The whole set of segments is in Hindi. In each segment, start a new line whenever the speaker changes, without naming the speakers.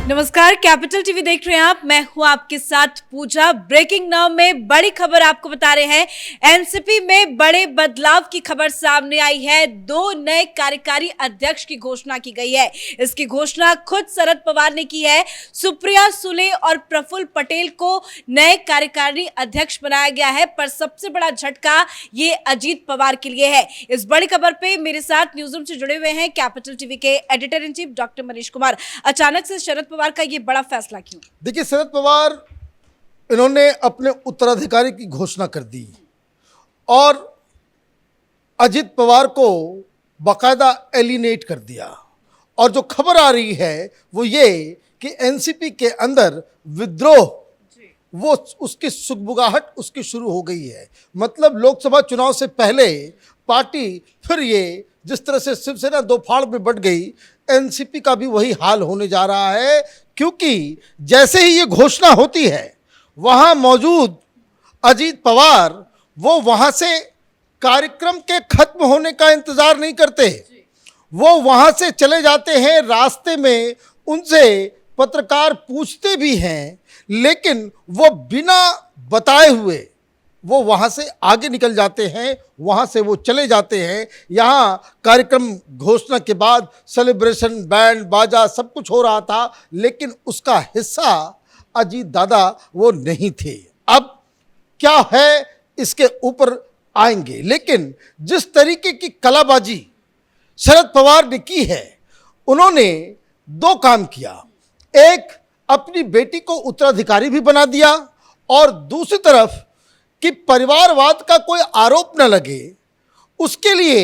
नमस्कार, कैपिटल टीवी देख रहे हैं आप। मैं हूं आपके साथ पूजा। ब्रेकिंग नाउ में बड़ी खबर आपको बता रहे हैं। एनसीपी में बड़े बदलाव की खबर सामने आई है। 2 नए कार्यकारी अध्यक्ष की घोषणा की गई है। इसकी घोषणा खुद शरद पवार ने की है। सुप्रिया सुले और प्रफुल्ल पटेल को नए कार्यकारी अध्यक्ष बनाया गया है, पर सबसे बड़ा झटका ये अजीत पवार के लिए है। इस बड़ी खबर पे मेरे साथ न्यूज रूम से जुड़े हुए हैं कैपिटल टीवी के editor in chief doctor Manish Kumar. अचानक से शरद पवार का ये बड़ा फैसला क्यों?
देखिए, शरद पवार इन्होंने अपने उत्तराधिकारी की घोषणा कर दी और अजित पवार को बाकायदा एलिनेट कर दिया। और जो खबर आ रही है वो ये कि एनसीपी के अंदर विद्रोह, वो उसकी सुगबुगाहट उसकी शुरू हो गई है। मतलब लोकसभा चुनाव से पहले पार्टी फिर ये जिस तरह से शिवसेना 2 फाड़ में बंट गई, एनसीपी का भी वही हाल होने जा रहा है। क्योंकि जैसे ही ये घोषणा होती है, वहां मौजूद अजीत पवार वो वहां से कार्यक्रम के खत्म होने का इंतजार नहीं करते, वो वहां से चले जाते हैं। रास्ते में उनसे पत्रकार पूछते भी हैं, लेकिन वो बिना बताए हुए वो वहाँ से आगे निकल जाते हैं, वहाँ से वो चले जाते हैं। यहाँ कार्यक्रम घोषणा के बाद सेलिब्रेशन, बैंड बाजा सब कुछ हो रहा था, लेकिन उसका हिस्सा अजीत दादा वो नहीं थे। अब क्या है इसके ऊपर आएंगे, लेकिन जिस तरीके की कलाबाजी शरद पवार ने की है, उन्होंने 2 काम किया। एक, अपनी बेटी को उत्तराधिकारी भी बना दिया, और दूसरी तरफ कि परिवारवाद का कोई आरोप न लगे उसके लिए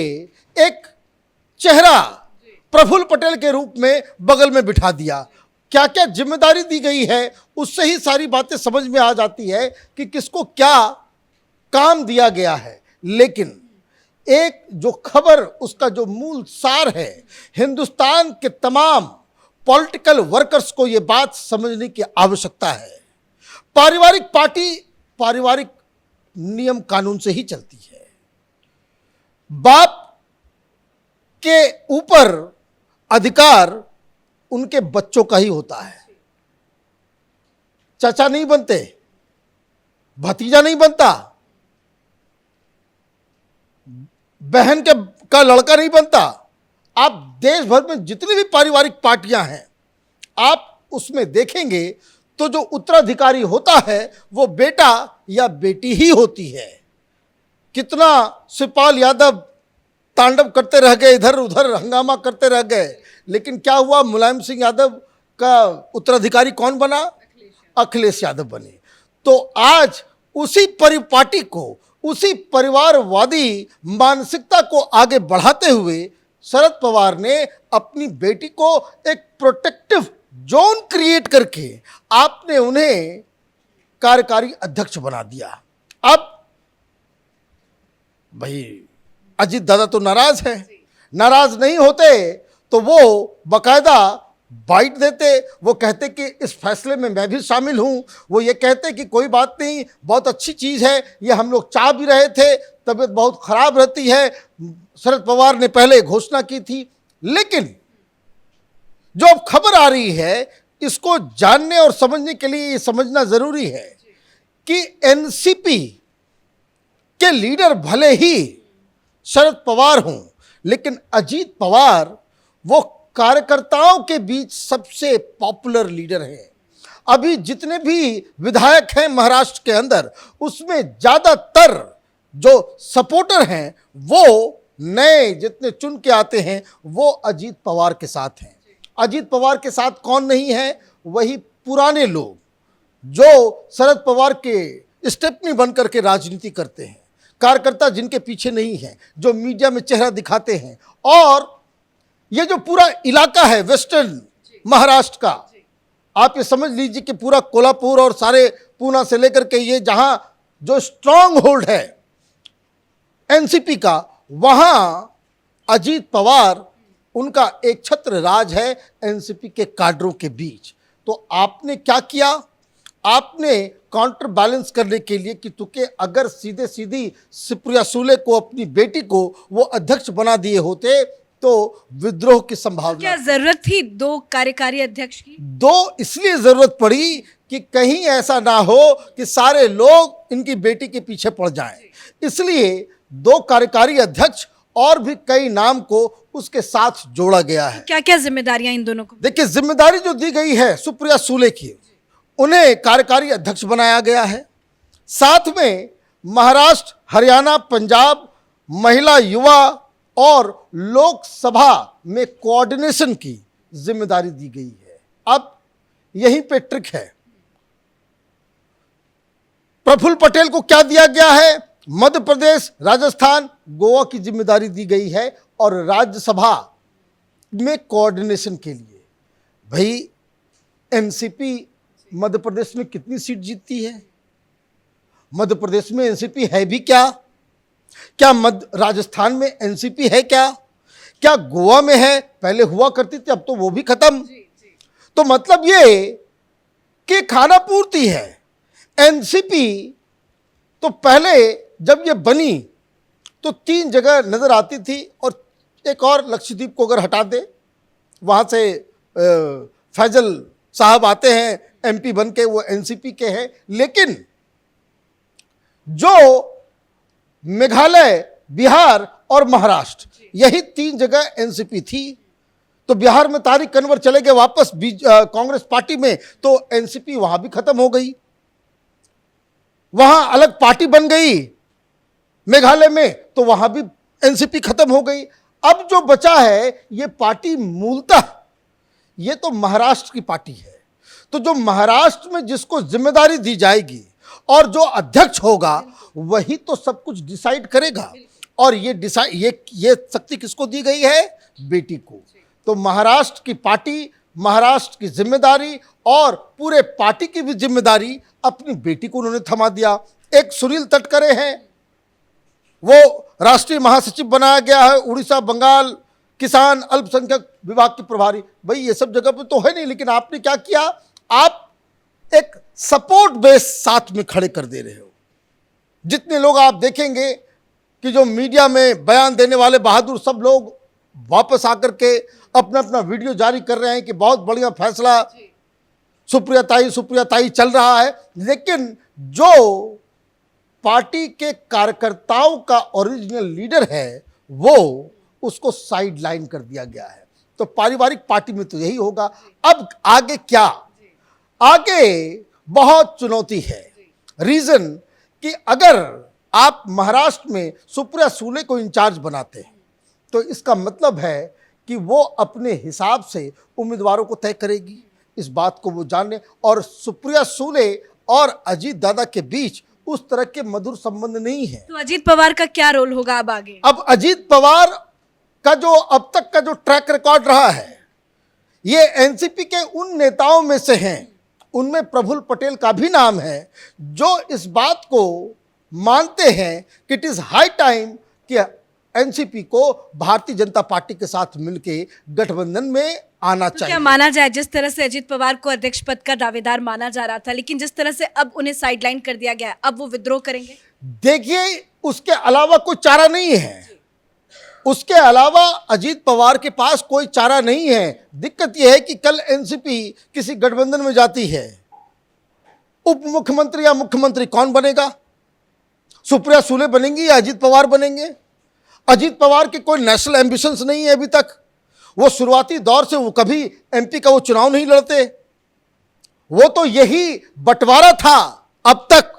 एक चेहरा प्रफुल्ल पटेल के रूप में बगल में बिठा दिया। क्या क्या जिम्मेदारी दी गई है उससे ही सारी बातें समझ में आ जाती है कि किसको क्या काम दिया गया है। लेकिन एक जो खबर, उसका जो मूल सार है, हिंदुस्तान के तमाम पॉलिटिकल वर्कर्स को ये बात समझने की आवश्यकता है। पारिवारिक पार्टी पारिवारिक नियम कानून से ही चलती है। बाप के ऊपर अधिकार उनके बच्चों का ही होता है। चाचा नहीं बनते, भतीजा नहीं बनता, बहन का लड़का नहीं बनता। आप देश भर में जितनी भी पारिवारिक पार्टियां हैं, आप उसमें देखेंगे तो जो उत्तराधिकारी होता है वो बेटा या बेटी ही होती है। कितना शिवपाल यादव तांडव करते रह गए, इधर उधर हंगामा करते रह गए, लेकिन क्या हुआ? मुलायम सिंह यादव का उत्तराधिकारी कौन बना? अखिलेश यादव बने। तो आज उसी पार्टी को, उसी परिवारवादी मानसिकता को आगे बढ़ाते हुए शरद पवार ने अपनी बेटी को एक प्रोटेक्टिव जोन क्रिएट करके आपने उन्हें कार्यकारी अध्यक्ष बना दिया। अब भाई अजीत दादा तो नाराज है। नाराज नहीं होते तो वो बकायदा बाइट देते, वो कहते कि इस फैसले में मैं भी शामिल हूं। वो ये कहते कि कोई बात नहीं, बहुत अच्छी चीज है, ये हम लोग चाह भी रहे थे, तबीयत बहुत खराब रहती है, शरद पवार ने पहले घोषणा की थी। लेकिन जो अब खबर आ रही है, इसको जानने और समझने के लिए ये समझना जरूरी है कि एनसीपी के लीडर भले ही शरद पवार हों, लेकिन अजीत पवार वो कार्यकर्ताओं के बीच सबसे पॉपुलर लीडर हैं। अभी जितने भी विधायक हैं महाराष्ट्र के अंदर, उसमें ज्यादातर जो सपोर्टर हैं वो नए जितने चुन के आते हैं वो अजीत पवार के साथ हैं। अजीत पवार के साथ कौन नहीं है? वही पुराने लोग जो शरद पवार के स्टेपनी बनकर के राजनीति करते हैं, कार्यकर्ता जिनके पीछे नहीं है, जो मीडिया में चेहरा दिखाते हैं। और ये जो पूरा इलाका है वेस्टर्न महाराष्ट्र का, आप ये समझ लीजिए कि पूरा कोल्हापुर और सारे पूना से लेकर के ये जहां जो स्ट्रांग होल्ड है एनसीपी का, वहां अजीत पवार, उनका एक छत्र राज है एनसीपी के काडरों के बीच। तो आपने क्या किया? आपने काउंटर बैलेंस करने के लिए कि तुके अगर सीधे सीधी सुप्रिया सुले को, अपनी बेटी को वो अध्यक्ष बना दिए होते तो विद्रोह की संभावना।
क्या जरूरत थी दो कार्यकारी अध्यक्ष की?
दो इसलिए जरूरत पड़ी कि कहीं ऐसा ना हो कि सारे लोग इनकी बेटी के पीछे पड़ जाएं, इसलिए दो कार्यकारी अध्यक्ष और भी कई नाम को उसके साथ जोड़ा गया है।
क्या क्या जिम्मेदारियां इन दोनों को?
देखिए, जिम्मेदारी जो दी गई है सुप्रिया सूले की, उन्हें कार्यकारी अध्यक्ष बनाया गया है। साथ में महाराष्ट्र, हरियाणा, पंजाब महिला, युवा और लोकसभा में कोऑर्डिनेशन की जिम्मेदारी दी गई है। अब यहीं पे ट्रिक है, प्रफुल्ल पटेल को क्या दिया गया है? मध्य प्रदेश, राजस्थान, गोवा की जिम्मेदारी दी गई है और राज्यसभा में कोऑर्डिनेशन के लिए। भाई, एनसीपी मध्य प्रदेश में कितनी सीट जीतती है? मध्य प्रदेश में एनसीपी है भी क्या? क्या मध्य राजस्थान में एनसीपी है क्या? क्या गोवा में है? पहले हुआ करती थी, अब तो वो भी खत्म। तो मतलब ये कि खाना पूर्ति है। एनसीपी तो पहले जब ये बनी तो 3 जगह नजर आती थी, और एक और लक्षद्वीप को अगर हटा दे, वहां से फैजल साहब आते हैं एमपी बन के, वो एनसीपी के हैं। लेकिन जो मेघालय, बिहार और महाराष्ट्र, यही 3 जगह एनसीपी थी। तो बिहार में तारिक कन्वर चले गए वापस कांग्रेस पार्टी में, तो एनसीपी वहां भी खत्म हो गई, वहां अलग पार्टी बन गई। मेघालय में तो वहां भी एनसीपी खत्म हो गई। अब जो बचा है ये पार्टी मूलतः ये तो महाराष्ट्र की पार्टी है। तो जो महाराष्ट्र में जिसको जिम्मेदारी दी जाएगी और जो अध्यक्ष होगा वही तो सब कुछ डिसाइड करेगा। और ये शक्ति किसको दी गई है? बेटी को। तो महाराष्ट्र की पार्टी, महाराष्ट्र की जिम्मेदारी और पूरे पार्टी की भी जिम्मेदारी अपनी बेटी को उन्होंने थमा दिया। एक सुनील तटकरे हैं, वो राष्ट्रीय महासचिव बनाया गया है। उड़ीसा, बंगाल, किसान, अल्पसंख्यक विभाग के प्रभारी। भाई, ये सब जगह पे तो है नहीं, लेकिन आपने क्या किया? आप एक सपोर्ट बेस साथ में खड़े कर दे रहे हो। जितने लोग आप देखेंगे कि जो मीडिया में बयान देने वाले बहादुर, सब लोग वापस आकर के अपना अपना वीडियो जारी कर रहे हैं कि बहुत बढ़िया फैसला, सुप्रिया ताई चल रहा है। लेकिन जो पार्टी के कार्यकर्ताओं का ओरिजिनल लीडर है वो उसको साइड लाइन कर दिया गया है। तो पारिवारिक पार्टी में तो यही होगा। अब आगे क्या? आगे बहुत चुनौती है। रीजन कि अगर आप महाराष्ट्र में सुप्रिया सूले को इंचार्ज बनाते हैं तो इसका मतलब है कि वो अपने हिसाब से उम्मीदवारों को तय करेगी। इस बात को वो जाने, और सुप्रिया सूले और अजीत दादा के बीच उस तरह के मधुर संबंध नहीं है।
तो अजीत पवार का क्या रोल होगा अब आगे?
अब अजीत पवार का जो अब तक का जो ट्रैक रिकॉर्ड रहा है, ये एनसीपी के उन नेताओं में से हैं, उनमें प्रफुल्ल पटेल का भी नाम है, जो इस बात को मानते हैं कि इट इज हाई टाइम कि एनसीपी को भारतीय जनता पार्टी के साथ मिलकर गठबंधन में आना
तो
चाहिए।
क्या माना जाए, जिस तरह से अजीत पवार को अध्यक्ष पद का दावेदार माना जा रहा था, लेकिन जिस तरह से अब उन्हें साइडलाइन कर दिया गया है, अब वो विद्रोह करेंगे?
देखिए, उसके अलावा कोई चारा नहीं है। उसके अलावा अजीत पवार के पास कोई चारा नहीं है। दिक्कत यह है कि कल एनसीपी किसी गठबंधन में जाती है, उप मुख्यमंत्री या मुख्यमंत्री कौन बनेगा? सुप्रिया सूले बनेंगी या अजीत पवार बनेंगे? अजीत पवार के कोई नेशनल एम्बिशंस नहीं है अभी तक। वो शुरुआती दौर से वो कभी एमपी का वो चुनाव नहीं लड़ते। वो तो यही बंटवारा था अब तक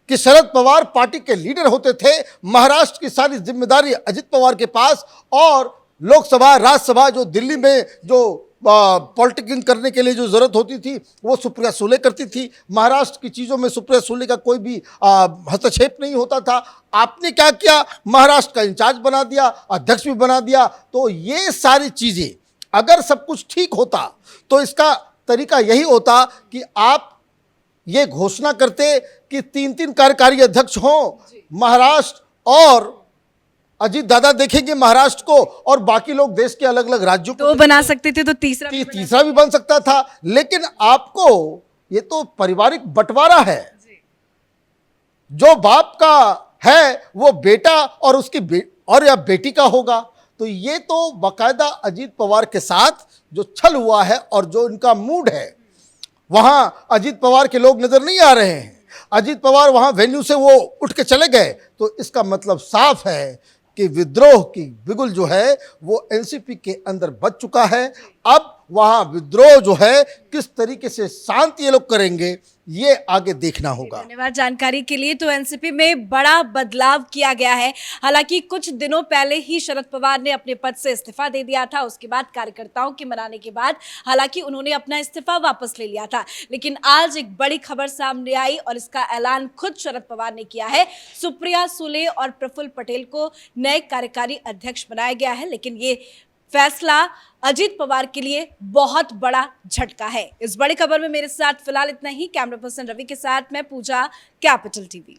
कि शरद पवार पार्टी के लीडर होते थे, महाराष्ट्र की सारी जिम्मेदारी अजीत पवार के पास, और लोकसभा, राज्यसभा जो दिल्ली में जो पॉलिटिक्स करने के लिए जो जरूरत होती थी वो सुप्रिया सूले करती थी। महाराष्ट्र की चीज़ों में सुप्रिया सूले का कोई भी हस्तक्षेप नहीं होता था। आपने क्या किया? महाराष्ट्र का इंचार्ज बना दिया, अध्यक्ष भी बना दिया। तो ये सारी चीज़ें अगर सब कुछ ठीक होता तो इसका तरीका यही होता कि आप ये घोषणा करते कि 3-3 कार्यकारी अध्यक्ष हों महाराष्ट्र, और अजीत दादा देखेंगे महाराष्ट्र को और बाकी लोग देश के अलग अलग राज्यों को
तो बना सकते थे, तो तीसरा
भी बन सकता था। लेकिन आपको ये तो पारिवारिक बंटवारा है। जो बाप का है वो बेटा और उसकी या बेटी का होगा। तो ये तो बाकायदा अजीत पवार के साथ जो छल हुआ है और जो इनका मूड है, वहां अजीत पवार के लोग नजर नहीं आ रहे हैं। अजीत पवार वहां वेन्यू से वो उठ के चले गए, तो इसका मतलब साफ है कि विद्रोह की बिगुल जो है वो एनसीपी के अंदर बच चुका है। अब वहां विद्रोह जो है किस तरीके से शांत ये लोग करेंगे, ये आगे देखना होगा।
धन्यवाद जानकारी के लिए। तो एनसीपी में बड़ा बदलाव किया गया है। हालांकि कुछ दिनों पहले ही शरद पवार ने अपने पद से इस्तीफा दे दिया था। उसके बाद कार्यकर्ताओं के मनाने के बाद हालांकि उन्होंने अपना इस्तीफा वापस ले लिया था, लेकिन आज एक बड़ी खबर सामने आई और इसका ऐलान खुद शरद पवार ने किया है। सुप्रिया सुले और प्रफुल्ल पटेल को नए कार्यकारी अध्यक्ष बनाया गया है, लेकिन ये फैसला अजीत पवार के लिए बहुत बड़ा झटका है। इस बड़ी खबर में मेरे साथ फिलहाल इतना ही। कैमरा पर्सन रवि के साथ मैं पूजा, कैपिटल टीवी।